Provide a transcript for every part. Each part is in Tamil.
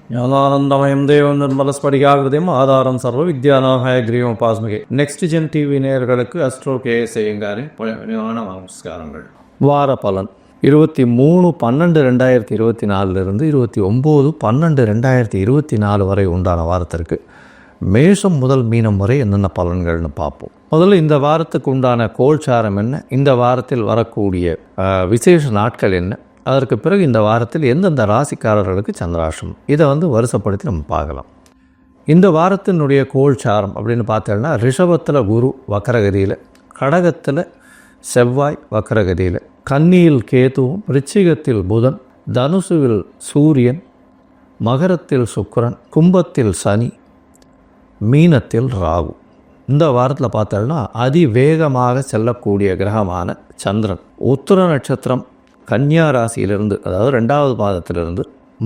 ஞானானந்தமயம் தேவம் நிர்மலஸ்படிகாகிருதியும் ஆதாரம் சர்வ வித்யாநாகாய கிரீவம் உபாஸ்மிகை. நெக்ஸ்ட் ஜென் டிவி நேயர்களுக்கு அஸ்ட்ரோ கேஎஸ் ஐயங்காரின் பணிவான நமஸ்காரங்கள். வார பலன் 23/12/2024 29/12/2024 வரை உண்டான வாரத்திற்கு மேஷம் முதல் மீனம் வரை என்னென்ன பலன்கள்னு பார்ப்போம். முதல்ல இந்த வாரத்துக்கு உண்டான கோல்சாரம் என்ன, இந்த வாரத்தில் வரக்கூடிய விசேஷ நாட்கள் என்ன, அதற்கு பிறகு இந்த வாரத்தில் எந்தெந்த ராசிக்காரர்களுக்கு சந்திராஷ்டம், இதை வருஷப்படுத்தி நம்ம பார்க்கலாம். இந்த வாரத்தினுடைய கோல்சாரம் அப்படின்னு பார்த்தோம்னா, ரிஷபத்தில் குரு வக்கரகதியில், கடகத்தில் செவ்வாய் வக்கரகதியில், கன்னியில் கேதுவும், ரிச்சிகத்தில் புதன், தனுசுவில் சூரியன், மகரத்தில் சுக்கிரன், கும்பத்தில் சனி, மீனத்தில் ராகு. இந்த வாரத்தில் பார்த்தோம்னா அதிவேகமாக செல்லக்கூடிய கிரகமான சந்திரன் உத்திர நட்சத்திரம் கன்னியா ராசியிலிருந்து, அதாவது 2வது பாதத்திலிருந்து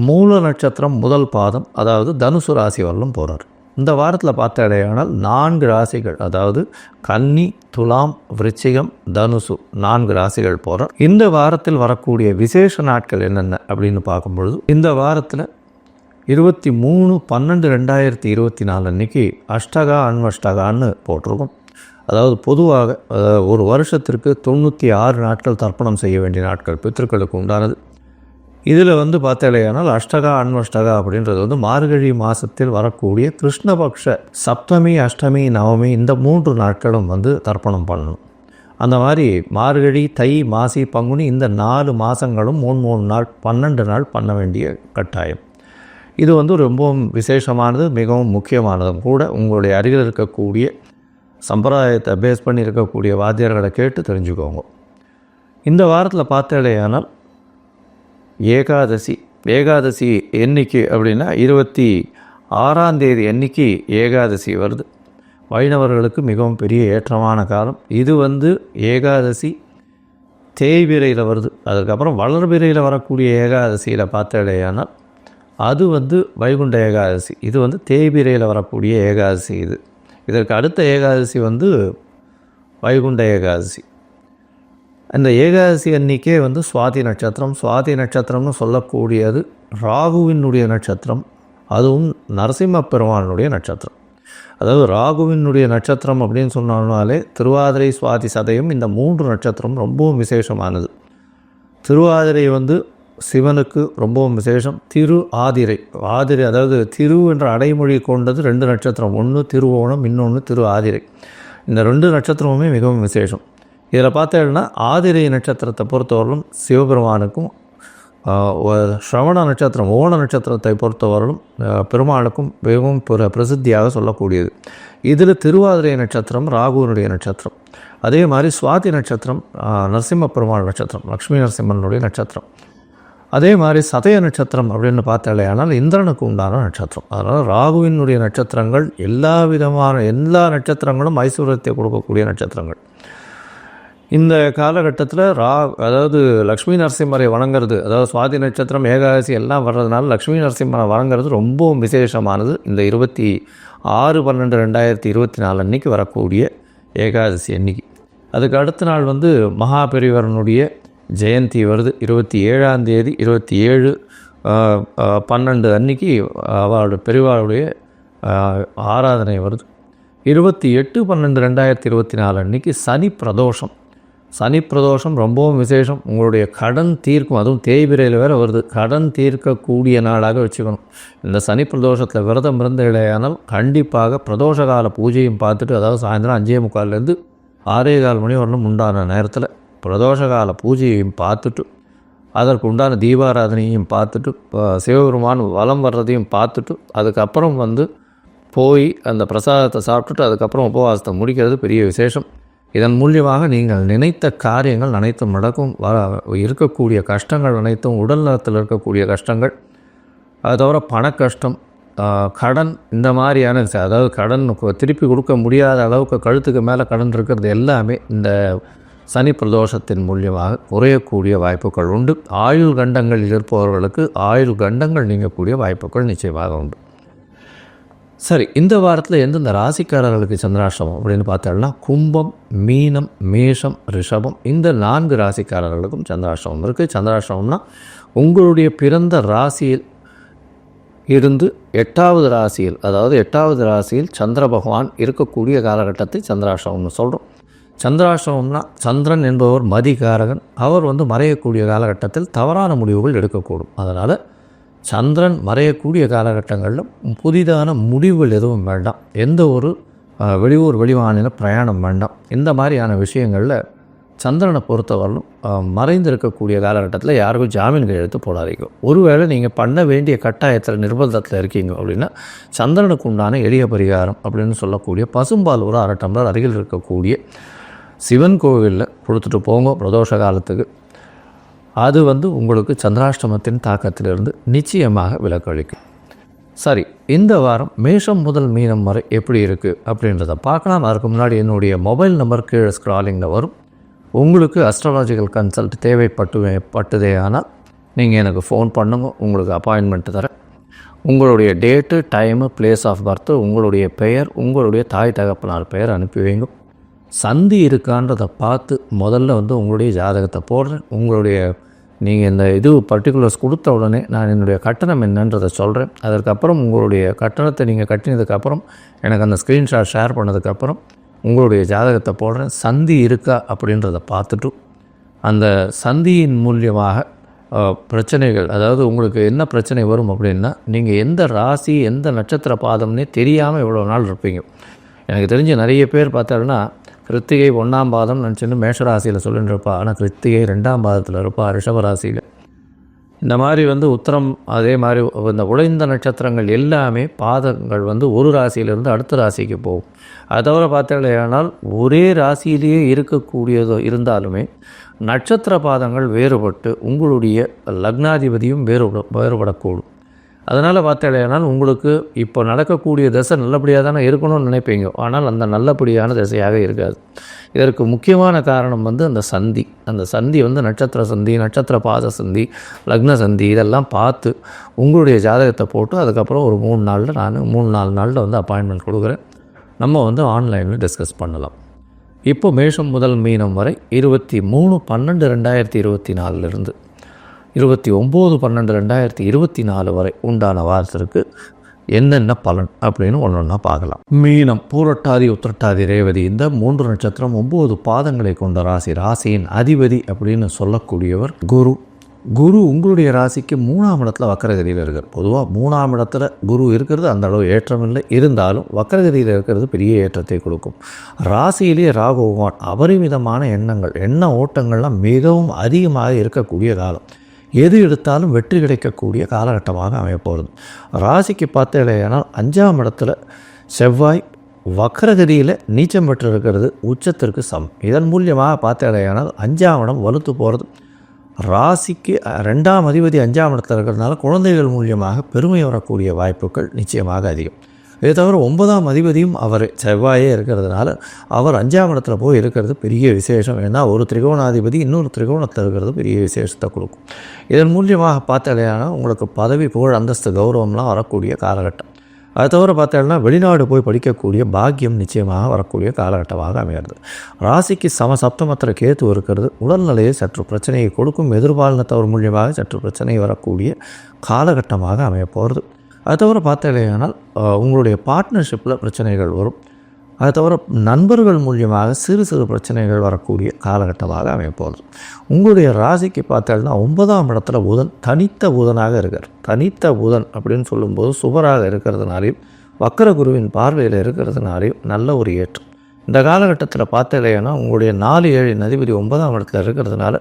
மூல நட்சத்திரம் முதல் பாதம், அதாவது தனுசு ராசி வரலும் போகிறார். இந்த வாரத்தில் பார்த்தடையானால் 4 ராசிகள், அதாவது கன்னி, துலாம், விருச்சிகம், தனுசு 4 ராசிகள் போகிறார். இந்த வாரத்தில் வரக்கூடிய விசேஷ நாட்கள் என்னென்ன அப்படின்னு பார்க்கும்பொழுது, இந்த வாரத்தில் 23/12/2024 அன்றைக்கி அஷ்டகா அன்வஷ்டகான்னு போட்டிருக்கும். அதாவது பொதுவாக ஒரு வருஷத்திற்கு 96 நாட்கள் தர்ப்பணம் செய்ய வேண்டிய நாட்கள் பித்திருக்களுக்கு உண்டானது. இதில் பார்த்தாலேயானால் அஷ்டகா அன்வஷ்டகா அப்படின்றது மார்கழி மாதத்தில் வரக்கூடிய கிருஷ்ணபக்ஷ சப்தமி, அஷ்டமி, நவமி இந்த 3 நாட்களும் தர்ப்பணம் பண்ணணும். அந்த மாதிரி மார்கழி, தை, மாசி, பங்குனி இந்த 4 மாதங்களும் 3 நாள் 12 நாள் பண்ண வேண்டிய கட்டாயம். இது ரொம்பவும் விசேஷமானது, மிகவும் முக்கியமானதும் கூட. உங்களுடைய அருகில் இருக்கக்கூடிய சம்பிரதாயத்தை பேஸ் பண்ணி இருக்கக்கூடிய வாத்தியார்களை கேட்டு தெரிஞ்சுக்கோங்க. இந்த வாரத்தில் பார்த்தேடையானால் ஏகாதசி எண்ணிக்கை அப்படின்னா 26ஆம் தேதி எண்ணிக்கை ஏகாதசி வருது. வைணவர்களுக்கு மிகவும் பெரிய ஏற்றமான காலம் இது. ஏகாதசி தேய்பிரையில் வருது. அதுக்கப்புறம் வளர்பிரையில் வரக்கூடிய ஏகாதசியில் பார்த்தேடையானால் அது வைகுண்ட ஏகாதசி. இது தேய்பிரையில் வரக்கூடிய ஏகாதசி. இதற்கு அடுத்த ஏகாதசி வைகுண்ட ஏகாதசி. அந்த ஏகாதசி அன்றைக்கே சுவாதி நட்சத்திரம். சுவாதி நட்சத்திரம்னு சொல்லக்கூடியது ராகுவினுடைய நட்சத்திரம், அதுவும் நரசிம்ம பெருமானுடைய நட்சத்திரம். அதாவது ராகுவினுடைய நட்சத்திரம் அப்படின்னு சொன்னாலே திருவாதிரை, சுவாதி, சதயம் இந்த 3 நட்சத்திரம் ரொம்பவும் விசேஷமானது. திருவாதிரை சிவனுக்கு ரொம்பவும் விசேஷம். ஆதிரை அதாவது திரு என்ற அடைமொழி கொண்டது 2 நட்சத்திரம், ஒன்று திருவோணம், இன்னொன்று திரு ஆதிரை. இந்த 2 நட்சத்திரமுமே மிகவும் விசேஷம். இதில் பார்த்தேன்னா ஆதிரை நட்சத்திரத்தை பொறுத்தவரையிலும் சிவபெருமானுக்கும், ஸ்ரவண நட்சத்திரம் ஓண நட்சத்திரத்தை பொறுத்தவரையிலும் பெருமானுக்கும் மிகவும் பிரசித்தியாக சொல்லக்கூடியது. இதில் திருவாதிரை நட்சத்திரம் ராகுவனுடைய நட்சத்திரம். அதே மாதிரி சுவாதி நட்சத்திரம் நரசிம்ம பெருமாள் நட்சத்திரம், லக்ஷ்மி நரசிம்மனுடைய நட்சத்திரம். அதே மாதிரி சதய நட்சத்திரம் அப்படின்னு பார்த்தாலே ஆனால் இந்திரனுக்கு உண்டான நட்சத்திரம். அதனால் ராகுவினுடைய நட்சத்திரங்கள் எல்லா நட்சத்திரங்களும் ஐஸ்வர்யத்தை கொடுக்கக்கூடிய நட்சத்திரங்கள். இந்த காலகட்டத்தில் அதாவது லக்ஷ்மி நரசிம்மரை வணங்குறது, அதாவது சுவாதி நட்சத்திரம் ஏகாதசி எல்லாம் வர்றதுனால லக்ஷ்மி நரசிம்மரை வணங்குறது ரொம்பவும் விசேஷமானது. இந்த 26/12/2024 அன்றைக்கி வரக்கூடிய ஏகாதசி அன்னைக்கு. அதுக்கு அடுத்த நாள் மகாபெரிவரனுடைய ஜெயந்தி வருது. 27ஆம் தேதி 27/12 அன்னைக்கு அவருடைய பெரியவாளுடைய ஆராதனை வருது. 28/12/2024 அன்னைக்கு சனி பிரதோஷம். சனி பிரதோஷம் ரொம்பவும் விசேஷம். உங்களுடைய கடன் தீர்க்கும், அதுவும் தேய்பிரையில் வேறு வருது. கடன் தீர்க்கக்கூடிய நாளாக வச்சுக்கணும். இந்த சனி பிரதோஷத்தில் விரதம் இருந்த இடையானால் கண்டிப்பாக பிரதோஷ கால பூஜையும் பார்த்துட்டு, அதாவது சாயந்தரம் 5:45 6:15 மணி வரலும் உண்டான நேரத்தில் பிரதோஷ கால பூஜையையும் பார்த்துட்டு, அதற்கு உண்டான தீபாராதனையும் பார்த்துட்டு, சிவபெருமான் வலம் வர்றதையும் பார்த்துட்டு, அதுக்கப்புறம் போய் அந்த பிரசாதத்தை சாப்பிட்டுட்டு அதுக்கப்புறம் உபவாசத்தை முடிக்கிறது பெரிய விசேஷம். இதன் மூலியமாக நீங்கள் நினைத்த காரியங்கள் அனைத்தும் நடக்கும். இருக்கக்கூடிய கஷ்டங்கள் அனைத்தும், உடல் நலத்தில் இருக்கக்கூடிய கஷ்டங்கள், அது தவிர பண கஷ்டம், கடன், இந்த மாதிரியான, அதாவது கடன் திருப்பி கொடுக்க முடியாத அளவுக்கு கழுத்துக்கு மேலே கடன் இருக்கிறது எல்லாமே இந்த சனி பிரதோஷத்தின் மூலியமாக குறையக்கூடிய வாய்ப்புகள் உண்டு. ஆயுள் கண்டங்களில் இருப்பவர்களுக்கு ஆயுள் கண்டங்கள் நீங்கக்கூடிய வாய்ப்புகள் நிச்சயமாக உண்டு. சரி, இந்த வாரத்தில் எந்தெந்த ராசிக்காரர்களுக்கு சந்திராஷ்டமம் அப்படின்னு பார்த்தோம்னா, கும்பம், மீனம், மேஷம், ரிஷபம் இந்த 4 ராசிக்காரர்களுக்கும் சந்திராஷ்டமம் இருக்குது. சந்திராஷ்டமம்னா உங்களுடைய பிறந்த ராசியில் இருந்து 8வது ராசியில், அதாவது 8வது ராசியில் சந்திர பகவான் இருக்கக்கூடிய காலகட்டத்தை சந்திராஷ்டமம்னு சொல்கிறோம். சந்திராஷ்டமம்னா சந்திரன் என்பவர் மதிகாரகன். அவர் மறையக்கூடிய காலகட்டத்தில் தவறான முடிவுகள் எடுக்கக்கூடும். அதனால் சந்திரன் மறையக்கூடிய காலகட்டங்களில் புதிதான முடிவுகள் எதுவும் வேண்டாம். எந்த ஒரு வெளியூர் வெளிமாநில பிரயாணம் வேண்டாம். இந்த மாதிரியான விஷயங்களில் சந்திரனை பொறுத்தவரையிலும் மறைந்திருக்கக்கூடிய காலகட்டத்தில் யாருக்கும் ஜாமீன் கையெழுத்து போடாதீங்க. ஒருவேளை நீங்கள் பண்ண வேண்டிய கட்டாயத்தில் நிர்பந்தத்தில் இருக்கீங்க அப்படின்னா சந்திரனுக்கு உண்டான எளிய பரிகாரம் அப்படின்னு சொல்லக்கூடிய பசும்பால் ஒரு 1/2 டம்ளர் அருகில் இருக்கக்கூடிய சிவன் கோவிலில் கொடுத்துட்டு போங்க பிரதோஷ காலத்துக்கு. அது உங்களுக்கு சந்திராஷ்டமத்தின் தாக்கத்திலிருந்து நிச்சயமாக விலக்களிக்கும். சரி, இந்த வாரம் மேஷம் முதல் மீனம் வரை எப்படி இருக்குது அப்படின்றத பார்க்கலாம். அதுக்கு முன்னாடி என்னுடைய மொபைல் நம்பர் கீழே ஸ்க்ராலிங்கில் வரும். உங்களுக்கு அஸ்ட்ராலாஜிக்கல் கன்சல்ட் தேவைப்பட்டதே ஆனால் நீங்கள் எனக்கு ஃபோன் பண்ணுங்க, உங்களுக்கு அப்பாயின்மெண்ட்டு தரேன். உங்களுடைய date, time, place of birth, உங்களுடைய பெயர், உங்களுடைய தாய் தகப்பனார் பெயர் அனுப்பி வைங்க. சந்தி இருக்கான்றதை பார்த்து முதல்ல உங்களுடைய ஜாதகத்தை போடுறேன். நீங்கள் இந்த பர்டிகுலர்ஸ் கொடுத்த உடனே நான் என்னுடைய கட்டணம் என்னன்றதை சொல்கிறேன். அதற்கப்புறம் உங்களுடைய கட்டணத்தை நீங்கள் கட்டினதுக்கப்புறம் எனக்கு அந்த ஸ்க்ரீன்ஷாட் ஷேர் பண்ணதுக்கப்புறம் உங்களுடைய ஜாதகத்தை போடுறேன். சந்தி இருக்கா அப்படின்றத பார்த்துட்டு அந்த சந்தியின் மூலியமாக பிரச்சனைகள், அதாவது உங்களுக்கு என்ன பிரச்சனை வரும் அப்படின்னா, நீங்கள் எந்த ராசி எந்த நட்சத்திர பாதம்னே தெரியாமல் இவ்வளோ நாள் இருப்பீங்க. எனக்கு தெரிஞ்ச நிறைய பேர் பார்த்தாங்கன்னா கிருத்திகை 1ஆம் பாதம் நினச்சின்னு மேஷராசியில் சொல்லிட்டு இருப்பா. ஆனால் கிருத்திகை 2ஆம் பாதத்தில் இருப்பா ரிஷபராசியில். இந்த மாதிரி உத்திரம், அதே மாதிரி இந்த உழைந்த நட்சத்திரங்கள் எல்லாமே பாதங்கள் ஒரு ராசியிலிருந்து அடுத்த ராசிக்கு போகும். அதை தவிர பார்த்தீங்கன்னா ஒரே ராசியிலேயே இருக்கக்கூடியதோ இருந்தாலுமே நட்சத்திர பாதங்கள் வேறுபட்டு உங்களுடைய லக்னாதிபதியும் வேறுபடக்கூடும். அதனால் பார்த்தீங்கன்னா உங்களுக்கு இப்போ நடக்கக்கூடிய திசை நல்லபடியாக தானே இருக்கணும்னு நினைப்பீங்க. ஆனால் அந்த நல்லபடியான திசையாக இருக்காது. இதற்கு முக்கியமான காரணம் அந்த சந்தி. அந்த சந்தி நட்சத்திர சந்தி, நட்சத்திர பாத சந்தி, லக்ன சந்தி இதெல்லாம் பார்த்து உங்களுடைய ஜாதகத்தை போட்டு அதுக்கப்புறம் ஒரு 3-4 நாளில் அப்பாயின்மெண்ட் கொடுக்குறேன். நம்ம ஆன்லைனில் டிஸ்கஸ் பண்ணலாம். இப்போ மேஷம் முதல் மீனம் வரை 23/12/2024 29/12/2024 வரை உண்டான வாரத்திற்கு என்னென்ன பலன் அப்படின்னு ஒன்றா பார்க்கலாம். மீனம், பூரட்டாதி, உத்திரட்டாதி, ரேவதி இந்த 3 நட்சத்திரம் 9 பாதங்களை கொண்ட ராசி. ராசியின் அதிபதி அப்படின்னு சொல்லக்கூடியவர் குரு. குரு உங்களுடைய ராசிக்கு 3ஆம் இடத்துல வக்கரகதியில் இருக்கார். பொதுவாக 3ஆம் இடத்துல குரு இருக்கிறது அந்த அளவு ஏற்றம் இல்லை. இருந்தாலும் வக்கரகதியில் இருக்கிறது பெரிய ஏற்றத்தை கொடுக்கும். ராசியிலேயே ராகு பகவான் அபரிமிதமான எண்ண ஓட்டங்கள்லாம் மிகவும் அதிகமாக இருக்கக்கூடிய காலம். எது எடுத்தாலும் வெற்றி கிடைக்கக்கூடிய காலகட்டமாக அமையப்போகிறது. ராசிக்கு பார்த்தேனால் 5ஆம் இடத்துல செவ்வாய் வக்கரகதியில் நீச்சம் பெற்று இருக்கிறது உச்சத்திற்கு சமம். இதன் மூலியமாக பார்த்தேனால் 5ஆம் இடம் வலுத்து போகிறது. ராசிக்கு 2ஆம் அதிபதி 5ஆம் இடத்துல இருக்கிறதுனால குழந்தைகள் மூலியமாக பெருமை வரக்கூடிய வாய்ப்புகள் நிச்சயமாக அதிகம். இதை தவிர 9ஆம் அதிபதியும் அவர் செவ்வாயே இருக்கிறதுனால அவர் 5ஆம் இடத்துல போய் இருக்கிறது பெரிய விசேஷம். ஏன்னா ஒரு திரிகோணாதிபதி இன்னொரு திரிகோணத்தில் இருக்கிறது பெரிய விசேஷத்தை கொடுக்கும். இதன் மூலியமாக பார்த்தாலேனா உங்களுக்கு பதவி, புகழ், அந்தஸ்து, கௌரவம்லாம் வரக்கூடிய காலகட்டம். அதை தவிர பார்த்தோம்னா வெளிநாடு போய் படிக்கக்கூடிய பாக்கியம் நிச்சயமாக வரக்கூடிய காலகட்டமாக அமைகிறது. ராசிக்கு சமசப்தமத்தில் கேத்து இருக்கிறது உடல்நிலையை சற்று பிரச்சனையை கொடுக்கும். எதிர்பாலினத்தவர் மூலியமாக சற்று பிரச்சனை வரக்கூடிய காலகட்டமாக அமையப்போகிறது. அதை தவிர பார்த்தேனால் உங்களுடைய பார்ட்னர்ஷிப்பில் பிரச்சனைகள் வரும். அதை தவிர நண்பர்கள் மூலியமாக சிறு சிறு பிரச்சனைகள் வரக்கூடிய காலகட்டமாக அமையப்போகிறது. உங்களுடைய ராசிக்கு பார்த்தோம்னா 9ஆம் இடத்துல புதன் தனித்த புதனாக இருக்கார். தனித்த புதன் அப்படின்னு சொல்லும்போது சுபராக இருக்கிறதுனாலையும் வக்கர குருவின் பார்வையில் இருக்கிறதுனாலையும் நல்ல ஒரு ஏற்றம். இந்த காலகட்டத்தில் பார்த்தேன்னா உங்களுடைய 4-7 அதிபதி 9ஆம் இடத்துல இருக்கிறதுனால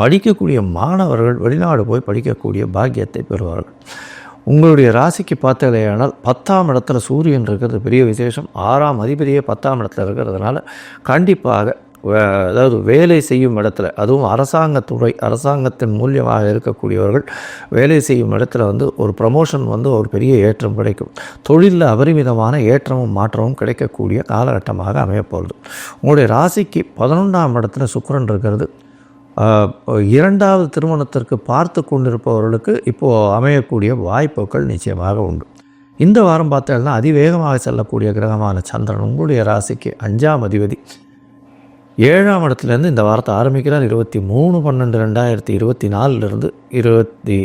படிக்கக்கூடிய மாணவர்கள் வெளிநாடு போய் படிக்கக்கூடிய பாக்கியத்தை பெறுவார்கள். உங்களுடைய ராசிக்கு பார்த்தேனால் 10ஆம் இடத்துல சூரியன் இருக்கிறது பெரிய விசேஷம். 6ஆம் அதிபதியே 10ஆம் இடத்துல இருக்கிறதுனால கண்டிப்பாக அதாவது வேலை செய்யும் இடத்துல, அதுவும் அரசாங்கத்துறை, அரசாங்கத்தின் மூலியமாக இருக்கக்கூடியவர்கள் வேலை செய்யும் இடத்துல ஒரு ப்ரமோஷன் ஒரு பெரிய ஏற்றம் கிடைக்கும். தொழிலில் அபரிமிதமான ஏற்றமும் மாற்றமும் கிடைக்கக்கூடிய காலகட்டமாக அமையப்போகுது. உங்களுடைய ராசிக்கு 11ஆம் இடத்துல சுக்கிரன் இருக்கிறது. 2வது திருமணத்திற்கு பார்த்து கொண்டிருப்பவர்களுக்கு இப்போது அமையக்கூடிய வாய்ப்புகள் நிச்சயமாக உண்டு. இந்த வாரம் பார்த்தோம்னா அதிவேகமாக செல்லக்கூடிய கிரகமான சந்திரன் உங்களுடைய ராசிக்கு 5ஆம் அதிபதி 7ஆம் இடத்துலேருந்து இந்த வாரத்தை ஆரம்பிக்கிறார். 23/12/2024 23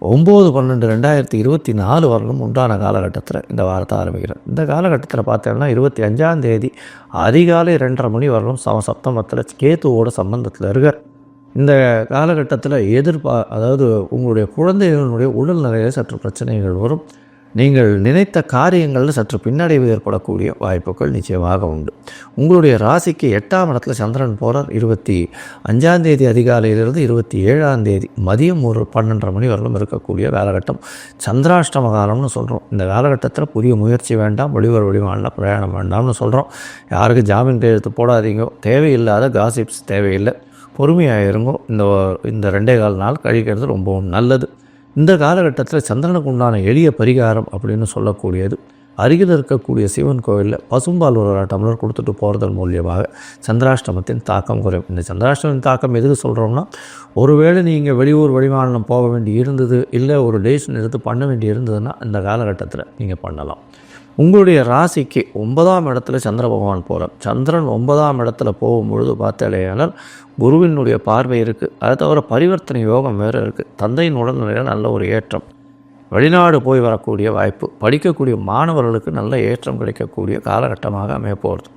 9/12/2024 வரலும் உண்டான காலகட்டத்தில் இந்த வாரத்தை ஆரம்பிக்கிறேன். இந்த காலகட்டத்தில் பார்த்தோம்னா 25ஆம் தேதி அதிகாலை 2:30 மணி வரலும் சப்தமத்தில் கேத்துவோட சம்பந்தத்தில் இருக்கார். இந்த காலகட்டத்தில் அதாவது உங்களுடைய குழந்தைகளுடைய உடல்நிலையில் சற்று பிரச்சனைகள் வரும். நீங்கள் நினைத்த காரியங்களில் சற்று பின்னடைவு ஏற்படக்கூடிய வாய்ப்புகள் நிச்சயமாக உண்டு. உங்களுடைய ராசிக்கு 8ஆம் இடத்துல சந்திரன் போகிறார். 25ஆம் தேதி அதிகாலையிலிருந்து 27ஆம் தேதி மதியம் ஒரு 12:30 மணி வரலும் இருக்கக்கூடிய காலகட்டம் சந்திராஷ்டம காலம்னு சொல்கிறோம். இந்த காலகட்டத்தில் புதிய முயற்சி வேண்டாம், வெளியூர் வெளிமாநில பிரயாணம் வேண்டாம்னு சொல்கிறோம். யாருக்கும் ஜாமீன் கையெழுத்து போடாதீங்க, தேவையில்லாத காசிப்ஸ் தேவையில்லை, பொறுமையாக இருங்கோ. இந்த 2.25 நாள் கழிக்கிறது ரொம்பவும் நல்லது. இந்த காலகட்டத்தில் சந்திரனுக்கு உண்டான எளிய பரிகாரம் அப்படின்னு சொல்லக்கூடியது, அருகில் இருக்கக்கூடிய சிவன் கோவிலில் பசும்பால் ஒரு டம்ளர் கொடுத்துட்டு போகிறதன் மூலியமாக சந்திராஷ்டமத்தின் தாக்கம் குறையும். இந்த சந்திராஷ்டமத்தின் தாக்கம் எதுக்கு சொல்கிறோம்னா, ஒருவேளை நீங்கள் வெளியூர் வெளிமாநிலம் போக வேண்டி இருந்தது, இல்லை ஒரு டேஷன் எடுத்து பண்ண வேண்டி இருந்ததுன்னா இந்த காலகட்டத்தில் நீங்கள் பண்ணலாம். உங்களுடைய ராசிக்கு 9ஆம் இடத்துல சந்திர பகவான் போகிறார். சந்திரன் 9ஆம் இடத்துல போகும்பொழுது பார்த்தாலேயானால் குருவினுடைய பார்வை இருக்குது. அதை தவிர பரிவர்த்தனை யோகம் வேறு இருக்குது. தந்தையின் உடல்நிலையில் நல்ல ஒரு ஏற்றம், வெளிநாடு போய் வரக்கூடிய வாய்ப்பு, படிக்கக்கூடிய மாணவர்களுக்கு நல்ல ஏற்றம் கிடைக்கக்கூடிய காலகட்டமாக அமைய போகிறது.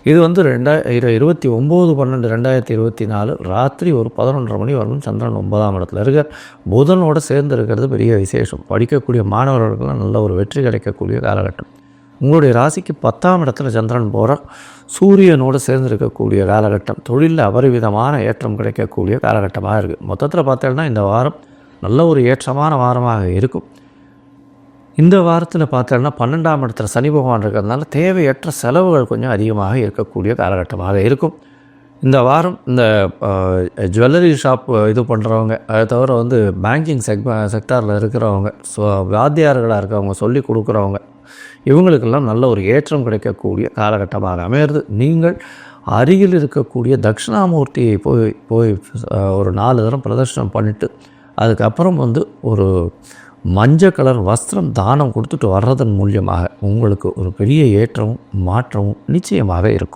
இது 29/12/2024 ராத்திரி ஒரு 11:30 மணி வரலும் சந்திரன் 9ஆம் இடத்துல இருக்கார். புதனோடு சேர்ந்து இருக்கிறது பெரிய விசேஷம். படிக்கக்கூடிய மாணவர்களுக்கெல்லாம் நல்ல ஒரு வெற்றி கிடைக்கக்கூடிய காலகட்டம். உங்களுடைய ராசிக்கு 10ஆம் இடத்துல சந்திரன் போகிறார். சூரியனோடு சேர்ந்து இருக்கக்கூடிய காலகட்டம். தொழிலில் அபரிவிதமான ஏற்றம் கிடைக்கக்கூடிய காலகட்டமாக இருக்குது. மொத்தத்தில் பார்த்தோம்னா இந்த வாரம் நல்ல ஒரு ஏற்றமான வாரமாக இருக்கும். இந்த வாரத்தில் பார்த்தோம்னா 12ஆம் இடத்துல சனி பகவான் இருக்கிறதுனால தேவையற்ற செலவுகள் கொஞ்சம் அதிகமாக இருக்கக்கூடிய காலகட்டமாக இருக்கும். இந்த வாரம் இந்த ஜுவல்லரி ஷாப் இது பண்ணுறவங்க, அதை தவிர பேங்கிங் செக்டாரில் இருக்கிறவங்க, வாத்தியார்களாக இருக்கிறவங்க, சொல்லி கொடுக்குறவங்க, இவங்களுக்கெல்லாம் நல்ல ஒரு ஏற்றம் கிடைக்கக்கூடிய காலகட்டமாக அமையிறது. நீங்கள் அருகில் இருக்கக்கூடிய தட்சிணாமூர்த்தியை போய் ஒரு 4 தரம் பிரதர்ஷனம் பண்ணிவிட்டு அதுக்கப்புறம் ஒரு மஞ்சள் கலர் வஸ்திரம் தானம் கொடுத்துட்டு வர்றதன் மூலியமாக உங்களுக்கு ஒரு பெரிய ஏற்றமும் மாற்றமும் நிச்சயமாக இருக்கும்.